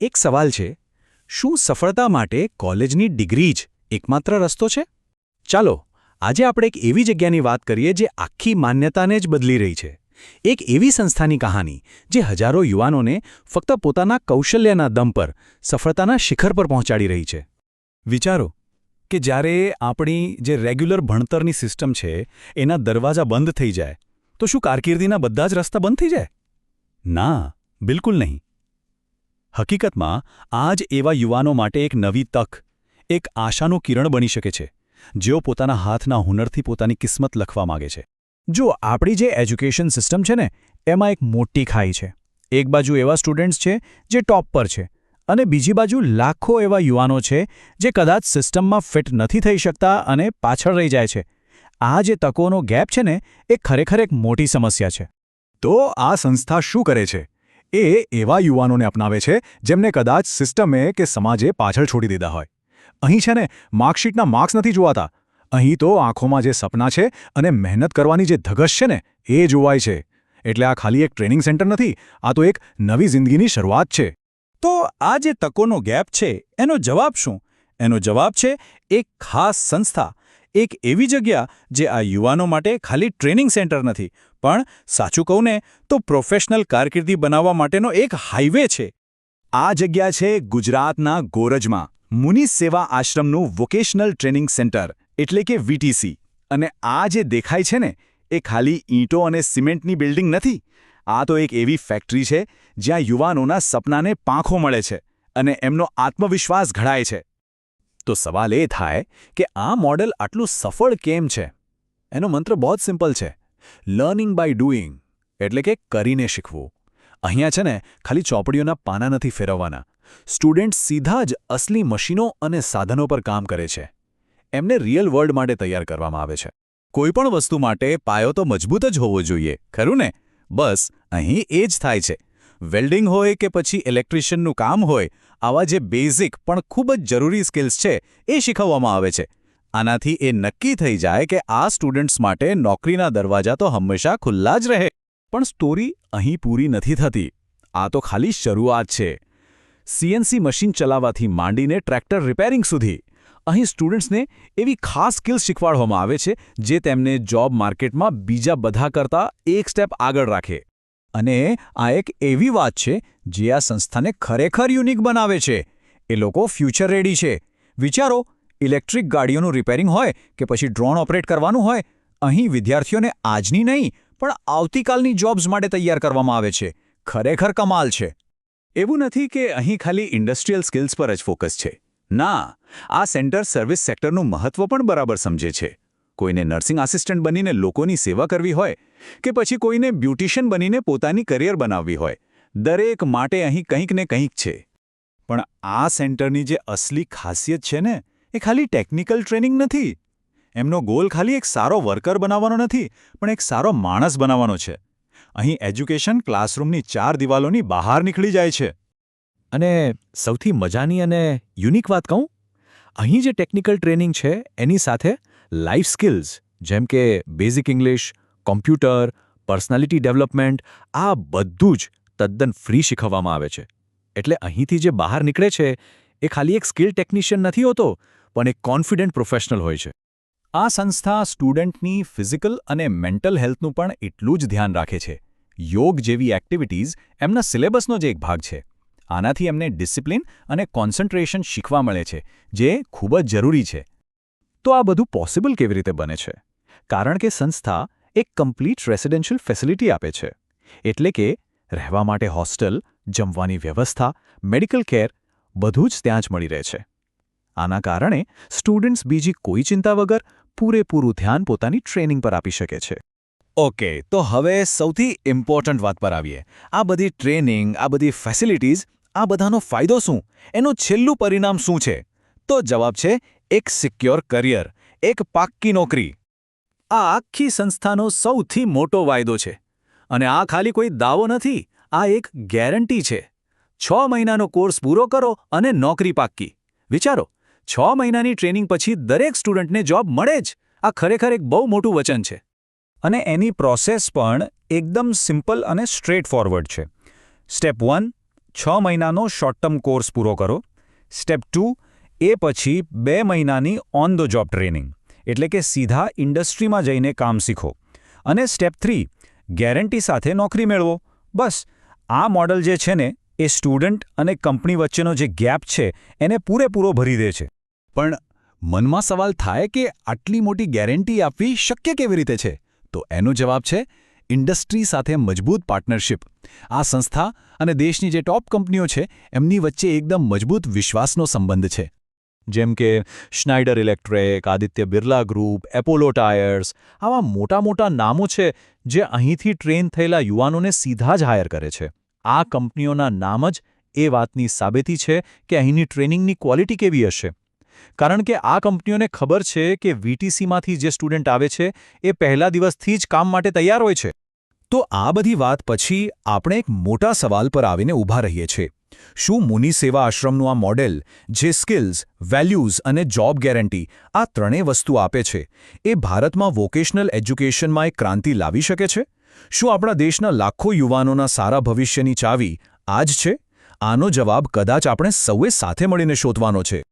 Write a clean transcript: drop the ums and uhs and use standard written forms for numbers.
એક સવાલ છે, શું સફળતા માટે કોલેજની ડિગ્રી જ એકમાત્ર રસ્તો છે? ચાલો, આજે આપણે એક એવી જગ્યાની વાત કરીએ જે આખી માન્યતાને જ બદલી રહી છે. એક એવી સંસ્થાની કહાની જે હજારો યુવાનોને ફક્ત પોતાના કૌશલ્યના દમ પર સફળતાના શિખર પર પહોંચાડી રહી છે. વિચારો કે જ્યારે આપણી જે રેગ્યુલર ભણતરની સિસ્ટમ છે એના દરવાજા બંધ થઈ જાય તો શું કારકિર્દીના બધા જ રસ્તા બંધ થઈ જાય? ના, બિલકુલ નહીં. હકીકતમાં આ જ એવા યુવાનો માટે એક નવી તક, એક આશાનું કિરણ બની શકે છે, જેઓ પોતાના હાથના હુનરથી પોતાની કિસ્મત લખવા માગે છે. જો આપણી જે એજ્યુકેશન સિસ્ટમ છે ને એમાં એક મોટી ખાઈ છે. એક બાજુ એવા સ્ટુડન્ટ્સ છે જે ટોપ પર છે અને બીજી બાજુ લાખો એવા યુવાનો છે જે કદાચ સિસ્ટમમાં ફિટ નથી થઈ શકતા અને પાછળ રહી જાય છે. આ જે તકોનો ગેપ છે ને એ ખરેખર એક મોટી સમસ્યા છે. તો આ સંસ્થા શું કરે છે? એ એવા યુવાનોને અપનાવે છે જેમને કદાચ સિસ્ટમે કે સમાજે પાછળ છોડી દીધા હોય. અહીં છે ને માર્કશીટના માર્ક્સ નથી જોવાતા. અહીં તો આંખોમાં જે સપના છે અને મહેનત કરવાની જે ધગશ છે ને એ જોવાય છે. એટલે આ ખાલી એક ટ્રેનિંગ સેન્ટર નથી, આ તો એક નવી જિંદગીની શરૂઆત છે. તો આ જે તકોનો ગેપ છે એનો જવાબ શું? એનો જવાબ છે એક ખાસ સંસ્થા, એક એવી જગ્યા જે આ યુવાનો માટે ખાલી ટ્રેનિંગ સેન્ટર નથી, પણ સાચું કહું ને તો પ્રોફેશનલ કારકિર્દી બનાવવા માટેનો એક હાઈવે છે. આ જગ્યા છે ગુજરાતના ગોરજમાં મુનિ સેવા આશ્રમનું વોકેશનલ ટ્રેનિંગ સેન્ટર એટલે કે વીટીસી. અને આ જે દેખાય છે ને એ ખાલી ઈંટો અને સિમેન્ટની બિલ્ડિંગ નથી. આ તો એક એવી ફેક્ટરી છે જ્યાં યુવાનોના સપનાને પાંખો મળે છે અને એમનો આત્મવિશ્વાસ ઘડાય છે. તો સવાલ એ થાય કે આ મોડેલ આટલું સફળ કેમ છે? એનો મંત્ર બહુ જ સિમ્પલ છે. લર્નિંગ બાય ડુઈંગ, એટલે કે કરીને શીખવું. અહીંયા છે ને ખાલી ચોપડીઓના પાના નથી ફેરવવાના. સ્ટુડન્ટ સીધા જ અસલી મશીનો અને સાધનો પર કામ કરે છે. એમને રિયલ વર્લ્ડ માટે તૈયાર કરવામાં આવે છે. કોઈપણ વસ્તુ માટે પાયો તો મજબૂત જ હોવો જોઈએ, ખરું ને? બસ અહીં એ જ થાય છે. વેલ્ડિંગ હોય કે પછી ઇલેક્ટ્રિશિયનનું કામ હોય, આવા જે બેઝિક પણ ખૂબ જ જરૂરી સ્કિલ્સ છે એ શીખવવામાં આવે છે. આનાથી એ નક્કી થઈ જાય કે આ સ્ટુડન્ટ્સ માટે નોકરીના દરવાજા તો હંમેશા ખુલ્લા જ રહે. પણ સ્ટોરી અહીં પૂરી નથી થતી. આ તો ખાલી શરૂઆત છે. સીએનસી મશીન ચલાવવાથી માંડીને ટ્રેક્ટર રિપેરિંગ સુધી અહીં સ્ટુડન્ટ્સને એવી ખાસ સ્કિલ્સ શીખવાડવામાં આવે છે જે તેમને જોબ માર્કેટમાં બીજા બધા કરતાં એક સ્ટેપ આગળ રાખે. અને આ એક એવી વાત છે જે આ સંસ્થાને ખરેખર યુનિક બનાવે છે. એ લોકો ફ્યુચર રેડી છે. વિચારો, ઇલેક્ટ્રિક ગાડીઓનું રિપેરિંગ હોય કે પછી ડ્રોન ઓપરેટ કરવાનું હોય, અહીં વિદ્યાર્થીઓને આજની નહીં પણ આવતીકાલની જોબ્સ માટે તૈયાર કરવામાં આવે છે. ખરેખર કમાલ છે. એવું નથી કે અહીં ખાલી ઇન્ડસ્ટ્રીયલ સ્કિલ્સ પર જ ફોકસ છે. ના, આ સેન્ટર સર્વિસ સેક્ટરનું મહત્વ પણ બરાબર સમજે છે. કોઈને નર્સિંગ આસિસ્ટન્ટ બનીને લોકોની સેવા કરવી હોય કે પછી કોઈને બ્યુટિશિયન બનીને પોતાની કરિયર બનાવવી હોય, દરેક માટે અહીં કંઈક ને કંઈક છે. પણ આ સેન્ટરની જે અસલી ખાસિયત છે ને એ ખાલી ટેકનિકલ ટ્રેનિંગ નથી. એમનો ગોલ ખાલી એક સારો વર્કર બનાવવાનો નથી, પણ એક સારો માણસ બનાવવાનો છે. અહીં એજ્યુકેશન ક્લાસરૂમની 4 દિવાલોની બહાર નીકળી જાય છે. અને સૌથી મજાની અને યુનિક વાત કહું, અહીં જે ટેકનિકલ ટ્રેનિંગ છે એની સાથે લાઈફ સ્કિલ્સ જેમ કે basic English, computer, personality development, આ બધું જ તદ્દન ફ્રી શીખવવામાં આવે છે. એટલે અહીંથી જે બહાર નીકળે છે એ ખાલી એક સ્કિલ ટેકનિશિયન નથી હોતો, પણ એક કોન્ફિડન્ટ પ્રોફેશનલ હોય છે. આ સંસ્થા સ્ટુડન્ટની ફિઝિકલ અને મેન્ટલ હેલ્થનું પણ એટલું જ ધ્યાન રાખે છે. યોગ જેવી એક્ટિવિટીઝ એમના સિલેબસનો જ એક ભાગ છે. આનાથી એમને ડિસિપ્લિન અને કોન્સન્ટ્રેશન શીખવા મળે છે, જે ખૂબ જ જરૂરી છે. તો આ બધું પોસિબલ કેવી રીતે બને છે? કારણ કે સંસ્થા એક કમ્પ્લીટ રેસિડેન્શિયલ ફેસિલિટી આપે છે. એટલે કે રહેવા માટે હોસ્ટેલ, જમવાની વ્યવસ્થા, મેડિકલ કેર બધું જ ત્યાં જ મળી રહે છે. આના કારણે સ્ટુડન્ટ્સ બીજી કોઈ ચિંતા વગર પૂરેપૂરું ધ્યાન પોતાની ટ્રેનિંગ પર આપી શકે છે. ઓકે, તો હવે સૌથી ઇમ્પોર્ટન્ટ વાત પર આવીએ. આ બધી ટ્રેનિંગ, આ બધી ફેસિલિટીઝ, આ બધાનો ફાયદો શું? એનું છેલ્લું પરિણામ શું છે? તો જવાબ છે એક સિક્યોર કરિયર, એક પાક્કી નોકરી. આ આખી સંસ્થાનો સૌથી મોટો વાયદો છે. અને આ ખાલી કોઈ દાવો નથી, આ એક ગેરંટી છે. 6 મહિનાનો કોર્સ પૂરો કરો અને નોકરી પાક્કી. વિચારો, 6 મહિનાની ટ્રેનિંગ પછી દરેક સ્ટુડન્ટને જોબ મળે જ. આ ખરેખર એક બહુ મોટું વચન છે. અને એની પ્રોસેસ પણ એકદમ સિમ્પલ અને સ્ટ્રેટ ફોરવર્ડ છે. સ્ટેપ 1, 6 મહિનાનો શોર્ટ ટર્મ કોર્સ પૂરો કરો. સ્ટેપ 2, એ પછી 2 મહિનાની ઓન ધ જોબ ટ્રેનિંગ, એટલે કે સીધા ઇન્ડસ્ટ્રીમાં જઈને કામ શીખો. અને સ્ટેપ 3, ગેરંટી સાથે નોકરી મેળવો. બસ આ મોડલ જે છે ને એ સ્ટુડન્ટ અને કંપની વચ્ચેનો જે ગેપ છે એને પૂરેપૂરો ભરી દે છે. પણ મનમાં સવાલ થાય કે આટલી મોટી ગેરંટી આપવી શક્ય કેવી રીતે છે? તો એનો જવાબ છે ઇન્ડસ્ટ્રી સાથે મજબૂત પાર્ટનરશિપ. આ સંસ્થા અને દેશની જે ટોપ કંપનીઓ છે એમની વચ્ચે એકદમ મજબૂત વિશ્વાસનો સંબંધ છે. જેમ કે Schneider Electric, Aditya Birla group, Apollo tyres, આવા મોટા મોટા નામો છે જે અહીંથી ટ્રેન થયેલા યુવાનોને સીધા જ હાયર કરે છે. આ કંપનીઓના નામ જ એ વાતની સાબિતી છે કે અહીંની ટ્રેનિંગની ક્વોલિટી કેવી હશે. કારણ કે આ કંપનીઓને ખબર છે કે વીટીસીમાંથી જે સ્ટુડન્ટ આવે છે એ પહેલા દિવસથી જ કામ માટે તૈયાર હોય છે. તો આ બધી વાત પછી આપણે એક મોટા સવાલ પર આવીને ઊભા રહીએ છીએ. શું મુનિ સેવા આશ્રમનું આ મોડેલ, જે સ્કિલ્સ, વેલ્યુઝ અને જોબ ગેરંટી આ ત્રણેય વસ્તુ આપે છે, એ ભારતમાં વોકેશનલ એજ્યુકેશનમાં એક ક્રાંતિ લાવી શકે છે? શું આપણા દેશના લાખો યુવાનોના સારા ભવિષ્યની ચાવી આ જ છે? આનો જવાબ કદાચ આપણે સૌએ સાથે મળીને શોધવાનો છે.